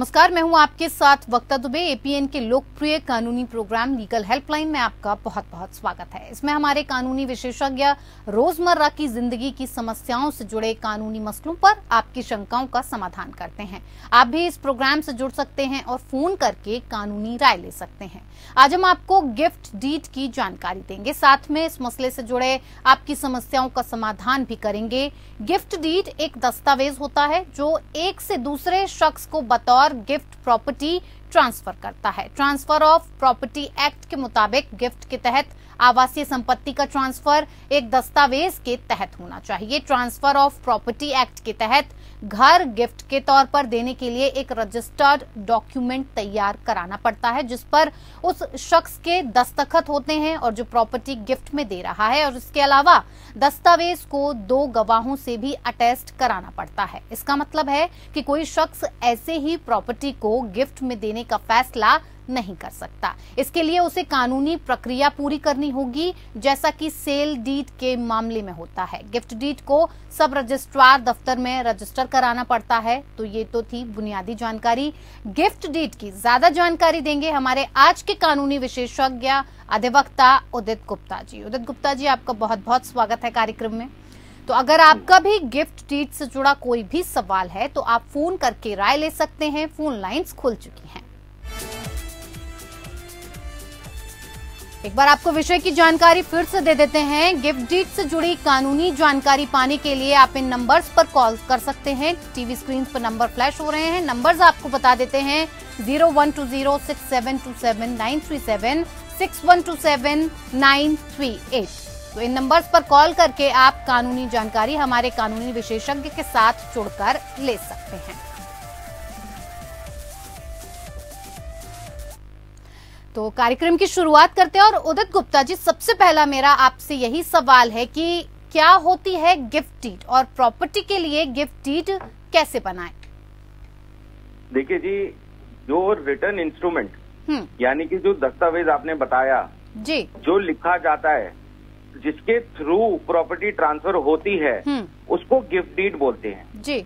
नमस्कार, मैं हूं आपके साथ वक्ता दुबे। एपीएन के लोकप्रिय कानूनी प्रोग्राम लीगल हेल्पलाइन में आपका बहुत बहुत स्वागत है। इसमें हमारे कानूनी विशेषज्ञ रोजमर्रा की जिंदगी की समस्याओं से जुड़े कानूनी मसलों पर आपकी शंकाओं का समाधान करते हैं। आप भी इस प्रोग्राम से जुड़ सकते हैं और फोन करके कानूनी राय ले सकते हैं। आज हम आपको गिफ्ट डीड की जानकारी देंगे, साथ में इस मसले से जुड़े आपकी समस्याओं का समाधान भी करेंगे। गिफ्ट डीड एक दस्तावेज होता है जो एक से दूसरे शख्स को बतौर गिफ्ट प्रॉपर्टी ट्रांसफर करता है। ट्रांसफर ऑफ प्रॉपर्टी एक्ट के मुताबिक गिफ्ट के तहत आवासीय संपत्ति का ट्रांसफर एक दस्तावेज के तहत होना चाहिए। ट्रांसफर ऑफ प्रॉपर्टी एक्ट के तहत घर गिफ्ट के तौर पर देने के लिए एक रजिस्टर्ड डॉक्यूमेंट तैयार कराना पड़ता है, जिस पर उस शख्स के दस्तखत होते हैं और जो प्रॉपर्टी गिफ्ट में दे रहा है, और इसके अलावा दस्तावेज को 2 गवाहों से भी अटेस्ट कराना पड़ता है। इसका मतलब है कि कोई शख्स ऐसे ही प्रॉपर्टी को गिफ्ट में देने का फैसला नहीं कर सकता। इसके लिए उसे कानूनी प्रक्रिया पूरी करनी होगी, जैसा कि सेल डीड के मामले में होता है। गिफ्ट डीड को सब रजिस्ट्रार दफ्तर में रजिस्टर कराना पड़ता है। तो ये तो थी बुनियादी जानकारी गिफ्ट डीड की। ज्यादा जानकारी देंगे हमारे आज के कानूनी विशेषज्ञ अधिवक्ता उदित गुप्ता जी। उदित गुप्ता जी, आपका बहुत बहुत स्वागत है कार्यक्रम में। तो अगर आपका भी गिफ्ट डीड से जुड़ा कोई भी सवाल है तो आप फोन करके राय ले सकते हैं। फोन लाइंस खुल चुकी हैं। एक बार आपको विषय की जानकारी फिर से दे देते हैं। गिफ्ट डीड से जुड़ी कानूनी जानकारी पाने के लिए आप इन नंबर्स पर कॉल कर सकते हैं। टीवी स्क्रीन पर नंबर फ्लैश हो रहे हैं। नंबर्स आपको बता देते हैं 01206727 6127 तो इन नंबर्स पर कॉल करके आप कानूनी जानकारी हमारे कानूनी विशेषज्ञ के साथ जुड़कर ले सकते हैं। तो कार्यक्रम की शुरुआत करते हैं। और उदित गुप्ता जी, सबसे पहला मेरा आपसे यही सवाल है कि क्या होती है गिफ्ट डीड और प्रॉपर्टी के लिए गिफ्ट डीड कैसे बनाएं? देखिए जी, जो रिटर्न इंस्ट्रूमेंट यानी कि जो दस्तावेज आपने बताया जी, जो लिखा जाता है, जिसके थ्रू प्रॉपर्टी ट्रांसफर होती है, उसको गिफ्ट डीड बोलते हैं जी।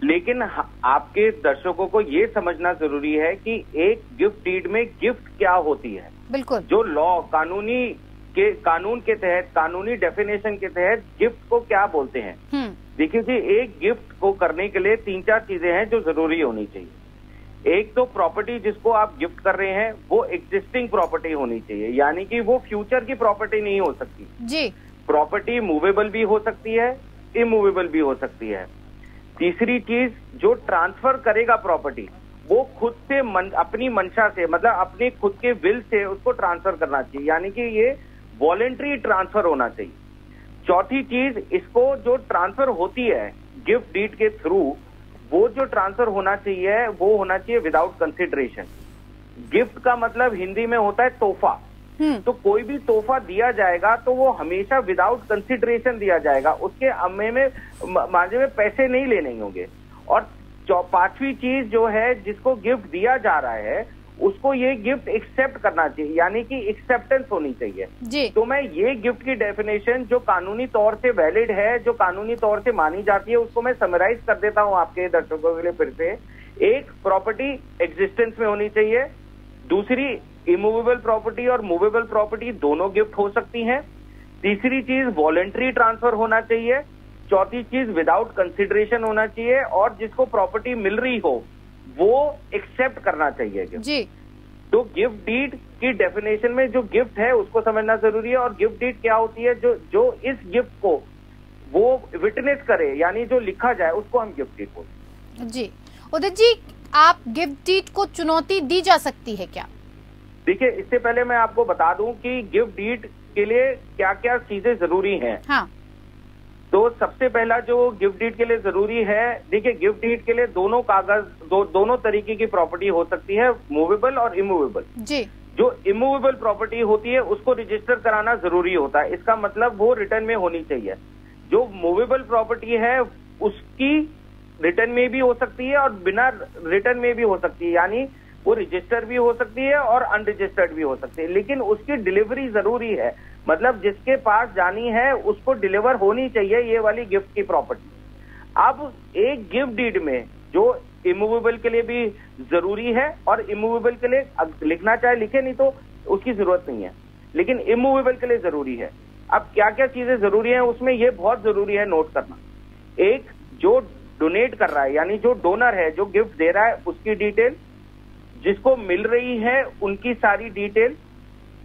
लेकिन आपके दर्शकों को ये समझना जरूरी है कि एक गिफ्ट डीड में गिफ्ट क्या होती है। बिल्कुल। जो लॉ कानून के तहत, कानूनी डेफिनेशन के तहत गिफ्ट को क्या बोलते हैं। देखिए जी, एक गिफ्ट को करने के लिए 3-4 चीजें हैं जो जरूरी होनी चाहिए। एक तो प्रॉपर्टी जिसको आप गिफ्ट कर रहे हैं वो एग्जिस्टिंग प्रॉपर्टी होनी चाहिए, यानी कि वो फ्यूचर की प्रॉपर्टी नहीं हो सकती जी। प्रॉपर्टी मूवेबल भी हो सकती है, इमूवेबल भी हो सकती है। तीसरी चीज, जो ट्रांसफर करेगा प्रॉपर्टी वो खुद से अपनी मंशा से, मतलब अपने खुद के विल से उसको ट्रांसफर करना चाहिए, यानी कि ये वॉलेंट्री ट्रांसफर होना चाहिए। चौथी चीज, इसको जो ट्रांसफर होती है गिफ्ट डीड के थ्रू, वो जो ट्रांसफर होना चाहिए वो होना चाहिए विदाउट कंसिडरेशन। गिफ्ट का मतलब हिंदी में होता है तोहफा। तो कोई भी तोहफा दिया जाएगा तो वो हमेशा विदाउट कंसिडरेशन दिया जाएगा, उसके मांझे में पैसे नहीं लेने होंगे। और 5वीं चीज जो है, जिसको गिफ्ट दिया जा रहा है उसको ये गिफ्ट एक्सेप्ट करना चाहिए, यानी कि एक्सेप्टेंस होनी चाहिए जी। तो मैं ये गिफ्ट की डेफिनेशन जो कानूनी तौर से वैलिड है, जो कानूनी तौर से मानी जाती है, उसको मैं समराइज कर देता हूं आपके दर्शकों के लिए फिर से। एक, प्रॉपर्टी एग्जिस्टेंस में होनी चाहिए। दूसरी, इमूवेबल प्रॉपर्टी और मूवेबल प्रॉपर्टी दोनों गिफ्ट हो सकती हैं। तीसरी चीज, वॉलेंट्री ट्रांसफर होना चाहिए। चौथी चीज, विदाउट कंसिडरेशन होना चाहिए। और जिसको प्रॉपर्टी मिल रही हो वो एक्सेप्ट करना चाहिए जी। तो गिफ्ट डीड की डेफिनेशन में जो गिफ्ट है उसको समझना जरूरी है। और गिफ्ट डीड क्या होती है, जो इस गिफ्ट को वो विटनेस करे, यानी जो लिखा जाए, उसको हम गिफ्ट डीड बोलते हैं जी। उदित जी, आप गिफ्ट डीड को चुनौती दी जा सकती है क्या? देखिए, इससे पहले मैं आपको बता दूं कि गिफ्ट डीड के लिए क्या क्या चीजें जरूरी हैं। हाँ। तो सबसे पहला जो गिफ्ट डीड के लिए जरूरी है, देखिए गिफ्ट डीड के लिए दोनों कागज, दोनों तरीके की प्रॉपर्टी हो सकती है, मूवेबल और इमूवेबल जी। जो इमूवेबल प्रॉपर्टी होती है उसको रजिस्टर कराना जरूरी होता है, इसका मतलब वो रिटर्न में होनी चाहिए। जो मूवेबल प्रॉपर्टी है उसकी रिटर्न में भी हो सकती है और बिना रिटर्न में भी हो सकती है, यानी वो रजिस्टर भी हो सकती है और अनरजिस्टर्ड भी हो सकती है, लेकिन उसकी डिलीवरी जरूरी है। मतलब जिसके पास जानी है उसको डिलीवर होनी चाहिए ये वाली गिफ्ट की प्रॉपर्टी। अब एक गिफ्ट डीड में जो इमूवेबल के लिए भी जरूरी है, और इमूवेबल के लिए लिखना चाहे लिखे, नहीं तो उसकी जरूरत नहीं है, लेकिन इमूवेबल के लिए जरूरी है। अब क्या क्या चीजें जरूरी है उसमें, ये बहुत जरूरी है नोट करना। एक, जो डोनेट कर रहा है यानी जो डोनर है, जो गिफ्ट दे रहा है, उसकी डिटेल, जिसको मिल रही है उनकी सारी डिटेल,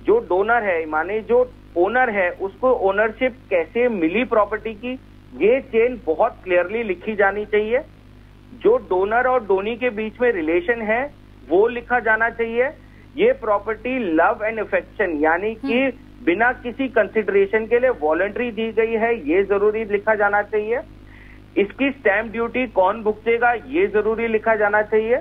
जो डोनर है माने जो ओनर है उसको ओनरशिप कैसे मिली प्रॉपर्टी की, ये चेन बहुत क्लियरली लिखी जानी चाहिए। जो डोनर और डोनी के बीच में रिलेशन है वो लिखा जाना चाहिए। ये प्रॉपर्टी लव एंड अफेक्शन यानी कि बिना किसी कंसिडरेशन के लिए वॉलंटरी दी गई है, ये जरूरी लिखा जाना चाहिए। इसकी स्टैंप ड्यूटी कौन भुगतेगा, ये जरूरी लिखा जाना चाहिए।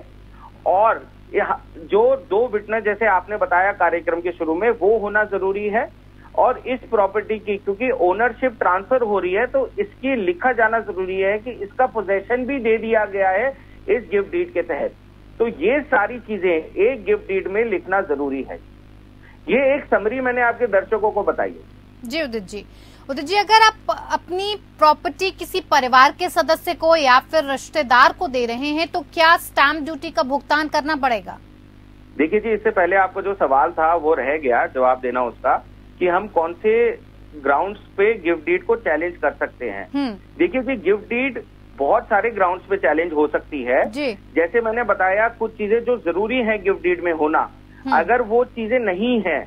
और जो 2 विटनेस जैसे आपने बताया कार्यक्रम के शुरू में, वो होना जरूरी है। और इस प्रॉपर्टी की क्योंकि ओनरशिप ट्रांसफर हो रही है तो इसकी लिखा जाना जरूरी है कि इसका पोजेशन भी दे दिया गया है इस गिफ्ट डीड के तहत। तो ये सारी चीजें एक गिफ्ट डीड में लिखना जरूरी है। ये एक समरी मैंने आपके दर्शकों को बताई है। जी उदित जी, अगर आप अपनी प्रॉपर्टी किसी परिवार के सदस्य को या फिर रिश्तेदार को दे रहे हैं तो क्या स्टैंप ड्यूटी का भुगतान करना पड़ेगा? देखिए जी, इससे पहले आपको जो सवाल था वो रह गया जवाब देना उसका, कि हम कौन से ग्राउंड्स पे गिफ्ट डीड को चैलेंज कर सकते हैं। देखिए जी, गिफ्ट डीड बहुत सारे ग्राउंड्स पे चैलेंज हो सकती है। जैसे मैंने बताया, कुछ चीजें जो जरूरी है गिफ्ट डीड में होना, अगर वो चीजें नहीं है,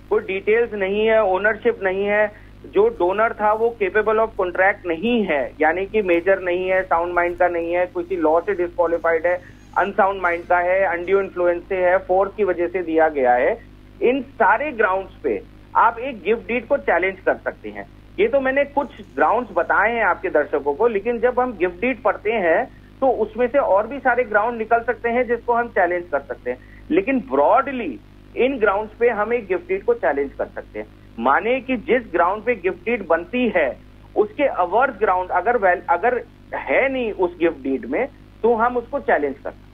कोई डिटेल्स नहीं है, ओनरशिप नहीं है, जो डोनर था वो केपेबल ऑफ कॉन्ट्रैक्ट नहीं है, यानी कि मेजर नहीं है, साउंड माइंड का नहीं है, किसी लॉ से डिस्क्वालिफाइड है, अनसाउंड माइंड का है, अनड्यू इन्फ्लुएंस से है, फोर्स की वजह से दिया गया है, इन सारे ग्राउंड्स पे आप एक गिफ्ट डीड को चैलेंज कर सकते हैं। ये तो मैंने कुछ ग्राउंड्स बताए हैं आपके दर्शकों को, लेकिन जब हम गिफ्ट डीड पढ़ते हैं तो उसमें से और भी सारे ग्राउंड निकल सकते हैं जिसको हम चैलेंज कर सकते हैं। लेकिन ब्रॉडली इन ग्राउंड्स पे हम एक गिफ्ट डीड को चैलेंज कर सकते हैं। माने कि जिस ग्राउंड पे गिफ्ट डीड बनती है उसके अवर्स ग्राउंड अगर है नहीं उस गिफ्ट डीड में, तो हम उसको चैलेंज कर सकते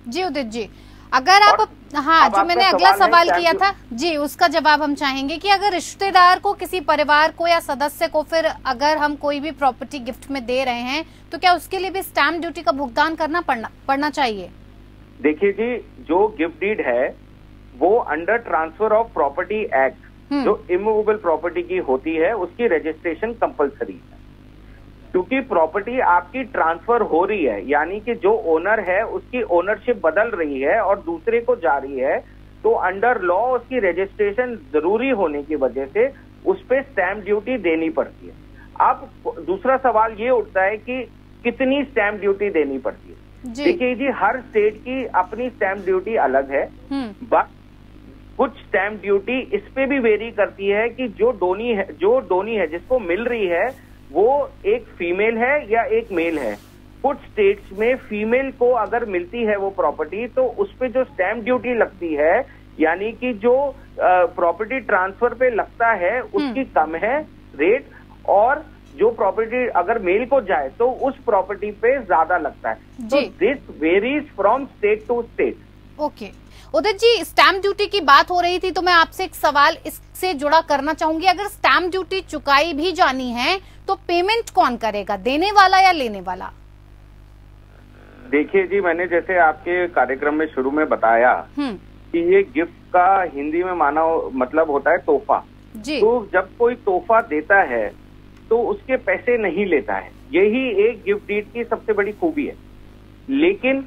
हैं। जी उदित जी, अगर आप जो मैंने अगला सवाल किया था जी, उसका जवाब हम चाहेंगे कि अगर रिश्तेदार को, किसी परिवार को या सदस्य को फिर अगर हम कोई भी प्रॉपर्टी गिफ्ट में दे रहे हैं तो क्या उसके लिए भी स्टैंप ड्यूटी का भुगतान करना पड़ना चाहिए? देखिए जी, जो गिफ्ट डीड है वो under transfer of property act जो इमूवेबल प्रॉपर्टी की होती है उसकी रजिस्ट्रेशन कंपलसरी है। क्योंकि प्रॉपर्टी आपकी ट्रांसफर हो रही है, यानी कि जो ओनर है उसकी ओनरशिप बदल रही है और दूसरे को जा रही है, तो अंडर लॉ उसकी रजिस्ट्रेशन जरूरी होने की वजह से उस पर स्टैंप ड्यूटी देनी पड़ती है। अब दूसरा सवाल ये उठता है कि कितनी स्टैंप ड्यूटी देनी पड़ती है। देखिए जी, हर स्टेट की अपनी स्टैंप ड्यूटी अलग है, बट कुछ स्टैंप ड्यूटी इस पे भी वेरी करती है कि जो डोनी है जिसको मिल रही है वो एक फीमेल है या एक मेल है। कुछ स्टेट्स में फीमेल को अगर मिलती है वो प्रॉपर्टी तो उस पे जो स्टैंप ड्यूटी लगती है, यानी कि जो प्रॉपर्टी ट्रांसफर पे लगता है उसकी कम है रेट, और जो प्रॉपर्टी अगर मेल को जाए तो उस प्रॉपर्टी पे ज्यादा लगता है। तो this varies from state to state. Okay Udit ji, stamp duty की बात हो रही थी तो मैं आपसे एक सवाल इससे जुड़ा करना चाहूंगी। अगर स्टैंप ड्यूटी चुकाई भी जानी है तो पेमेंट कौन करेगा, देने वाला या लेने वाला? देखिए जी, मैंने जैसे आपके कार्यक्रम में शुरू में बताया कि ये गिफ्ट का हिंदी में माना मतलब होता है तोहफा। तो जब कोई तोहफा देता है तो उसके पैसे नहीं लेता है, यही एक गिफ्ट डीड की सबसे बड़ी खूबी है। लेकिन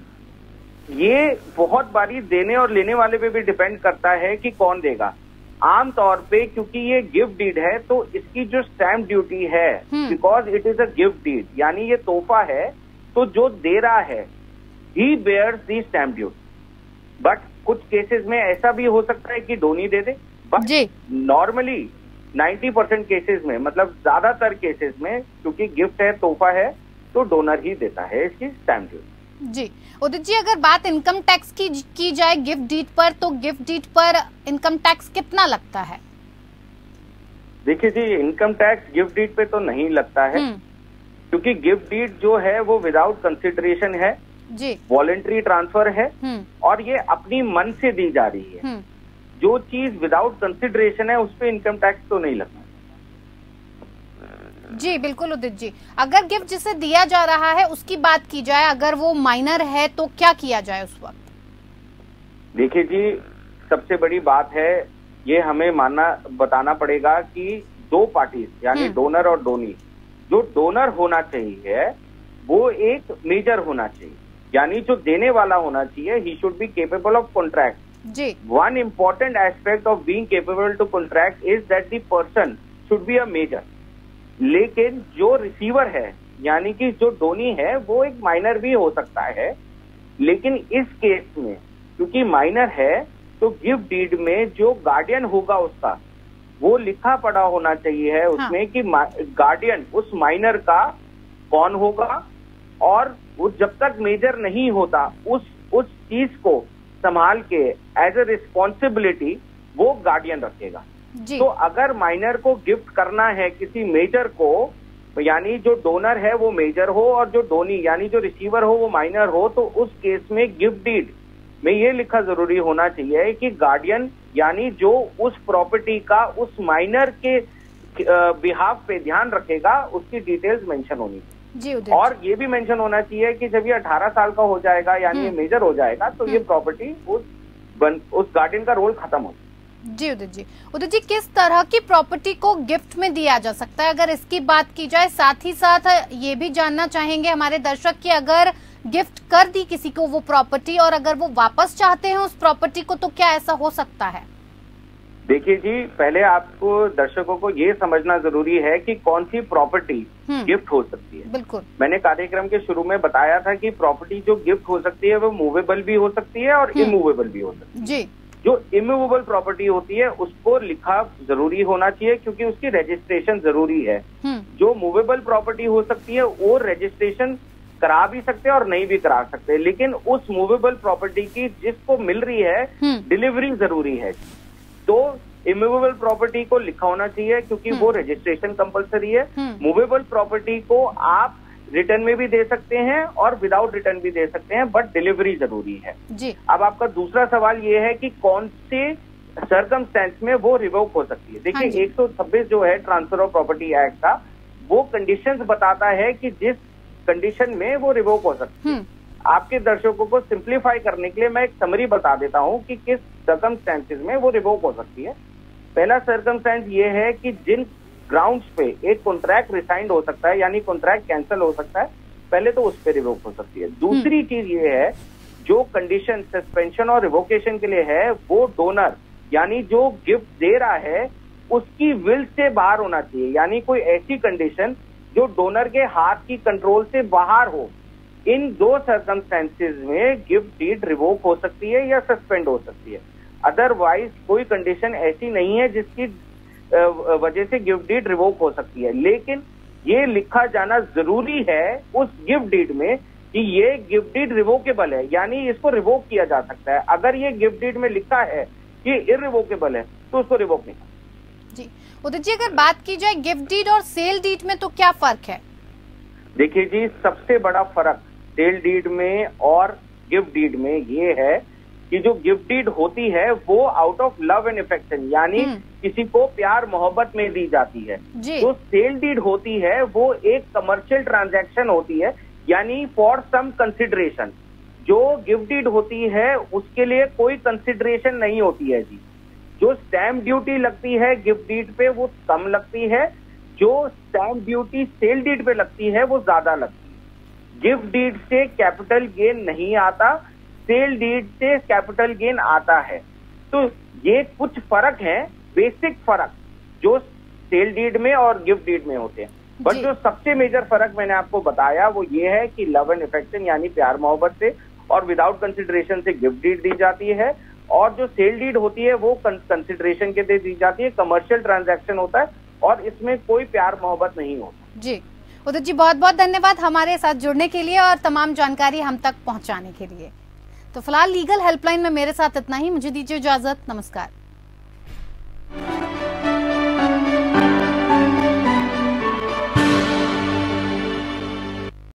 ये बहुत बारी देने और लेने वाले पे भी डिपेंड करता है कि कौन देगा। आमतौर पे क्योंकि ये गिफ्ट डीड है तो इसकी जो स्टैंप ड्यूटी है, because it is a gift deed, यानी ये तोहफा है, तो जो दे रहा है he bears the stamp duty. But कुछ केसेस में ऐसा भी हो सकता है कि डोनी दे दे, बट नॉर्मली 90% केसेस में, मतलब ज्यादातर केसेस में, क्योंकि गिफ्ट है, तोहफा है, तो डोनर ही देता है इसकी स्टैंप ड्यूटी। जी उदित जी, अगर बात इनकम टैक्स की जाए गिफ्ट डीड पर, तो गिफ्ट डीड पर इनकम टैक्स कितना लगता है? देखिए जी, इनकम टैक्स गिफ्ट डीड पे तो नहीं लगता है, क्योंकि गिफ्ट डीड जो है वो विदाउट कंसिडरेशन है, वॉलेंट्री ट्रांसफर है, और ये अपनी मन से दी जा रही है। जो चीज विदाउट कंसिडरेशन है उस पर इनकम टैक्स तो नहीं लगता। जी बिल्कुल उदित जी, अगर गिफ्ट जिसे दिया जा रहा है उसकी बात की जाए, अगर वो माइनर है तो क्या किया जाए उस वक्त? देखिए जी, सबसे बड़ी बात है, ये हमें बताना पड़ेगा कि दो पार्टीज यानी डोनर और डोनी, जो डोनर होना चाहिए वो एक मेजर होना चाहिए, यानी जो देने वाला होना चाहिए, he should be capable of contract. जी, one important aspect of being capable to contract is that the person should be a major. लेकिन जो रिसीवर है यानी कि जो डोनी है वो एक माइनर भी हो सकता है, लेकिन इस केस में क्योंकि माइनर है तो गिफ्ट डीड में जो गार्डियन होगा उसका वो लिखा पड़ा होना चाहिए है उसमें। हाँ। कि गार्डियन उस माइनर का कौन होगा और वो जब तक मेजर नहीं होता उस चीज को संभाल के एज ए रिस्पॉन्सिबिलिटी वो गार्डियन रखेगा। तो अगर माइनर को गिफ्ट करना है किसी मेजर को, यानी जो डोनर है वो मेजर हो और जो डोनी यानी जो रिसीवर हो वो माइनर हो, तो उस केस में गिफ्ट डीड में ये लिखा जरूरी होना चाहिए कि गार्डियन यानी जो उस प्रॉपर्टी का उस माइनर के बिहाफ पे ध्यान रखेगा उसकी डिटेल्स मेंशन होनी चाहिए। और ये भी मेंशन होना चाहिए कि जब ये 18 साल का हो जाएगा यानी ये मेजर हो जाएगा तो ये प्रॉपर्टी उस गार्डियन का रोल खत्म हो। जी उदित जी, किस तरह की प्रॉपर्टी को गिफ्ट में दिया जा सकता है अगर इसकी बात की जाए? साथ ही साथ ये भी जानना चाहेंगे हमारे दर्शक कि अगर गिफ्ट कर दी किसी को वो प्रॉपर्टी और अगर वो वापस चाहते हैं उस प्रॉपर्टी को तो क्या ऐसा हो सकता है? देखिए जी, पहले आपको दर्शकों को ये समझना जरूरी है कि कौन सी प्रॉपर्टी गिफ्ट हो सकती है। बिल्कुल, मैंने कार्यक्रम के शुरू में बताया था कि प्रॉपर्टी जो गिफ्ट हो सकती है वो मूवेबल भी हो सकती है और इमूवेबल भी हो सकती है। जी, जो इमूवेबल प्रॉपर्टी होती है उसको लिखा जरूरी होना चाहिए क्योंकि उसकी रजिस्ट्रेशन जरूरी है। जो मूवेबल प्रॉपर्टी हो सकती है वो रजिस्ट्रेशन करा भी सकते हैं और नहीं भी करा सकते, लेकिन उस मूवेबल प्रॉपर्टी की जिसको मिल रही है डिलीवरी जरूरी है। तो इमूवेबल प्रॉपर्टी को लिखा होना चाहिए क्योंकि वो रजिस्ट्रेशन कंपलसरी है। मूवेबल प्रॉपर्टी को आप रिटर्न में भी दे सकते हैं और विदाउट रिटर्न भी दे सकते हैं, बट डिलीवरी जरूरी है जी। अब आपका दूसरा सवाल ये है कि कौन से सर्कमस्टेंस में वो रिवोक हो सकती है। देखिए 126 जो है ट्रांसफर ऑफ प्रॉपर्टी एक्ट का, वो कंडीशंस बताता है कि जिस कंडीशन में वो रिवोक हो सकती है। आपके दर्शकों को सिंप्लीफाई करने के लिए मैं एक समरी बता देता हूं कि किस सर्कमस्टेंसेस में वो रिवोक हो सकती है। पहला सर्कमस्टेंस ये है कि जिन ग्राउंड्स पे एक कॉन्ट्रैक्ट रिसाइंड हो सकता है यानी कॉन्ट्रैक्ट कैंसिल हो सकता है, पहले तो उस पर रिवोक हो सकती है। दूसरी चीज ये है जो कंडीशन सस्पेंशन और रिवोकेशन के लिए है वो डोनर यानी जो गिफ्ट दे रहा है उसकी विल से बाहर होना चाहिए, यानी कोई ऐसी कंडीशन जो डोनर के हाथ की कंट्रोल से बाहर हो। इन दो सर्कमस्टेंसेस में गिफ्ट डीड रिवोक हो सकती है या सस्पेंड हो सकती है। अदरवाइज कोई कंडीशन ऐसी नहीं है जिसकी वजह से गिफ्ट डीड रिवोक हो सकती है। लेकिन ये लिखा जाना जरूरी है उस गिफ्ट डीड में कि ये गिफ्ट डीड रिवोकेबल है, यानी इसको रिवोक किया जा सकता है। अगर ये गिफ्ट डीड में लिखा है कि इररिवोकेबल है तो उसको रिवोक नहीं करना। जी उदित जी, अगर बात की जाए गिफ्ट डीड और सेल डीड में तो क्या फर्क है? देखिए जी, सबसे बड़ा फर्क सेल डीड में और गिफ्ट डीड में ये है कि जो गिफ्ट डीड होती है वो out of love and affection यानी किसी को प्यार मोहब्बत में दी जाती है। जो सेल डीड होती है वो एक कमर्शियल ट्रांजैक्शन होती है यानी फॉर सम कंसिडरेशन। जो गिफ्ट डीड होती है उसके लिए कोई कंसिडरेशन नहीं होती है जी। जो स्टैम्प ड्यूटी लगती है गिफ्ट डीड पे वो कम लगती है, जो स्टैम्प ड्यूटी सेल डीड पे लगती है वो ज्यादा लगती है। गिफ्ट डीड से कैपिटल गेन नहीं आता, सेल डीड से कैपिटल गेन आता है। तो ये कुछ फर्क है, बेसिक फर्क जो सेल डीड में और गिफ्ट डीड में होते हैं। बट जो सबसे मेजर फर्क मैंने आपको बताया वो ये है कि लव एंड अफेक्शन यानी प्यार मोहब्बत से और विदाउट कंसिडरेशन से गिफ्ट डीड दी जाती है, और जो सेल डीड होती है वो कंसिडरेशन के लिए दी जाती है, कमर्शियल ट्रांजैक्शन होता है और इसमें कोई प्यार मोहब्बत नहीं होता। जी उदित जी, बहुत बहुत धन्यवाद हमारे साथ जुड़ने के लिए और तमाम जानकारी हम तक पहुंचाने के लिए। तो फिलहाल लीगल हेल्पलाइन में मेरे साथ इतना ही, मुझे दीजिए इजाजत, नमस्कार।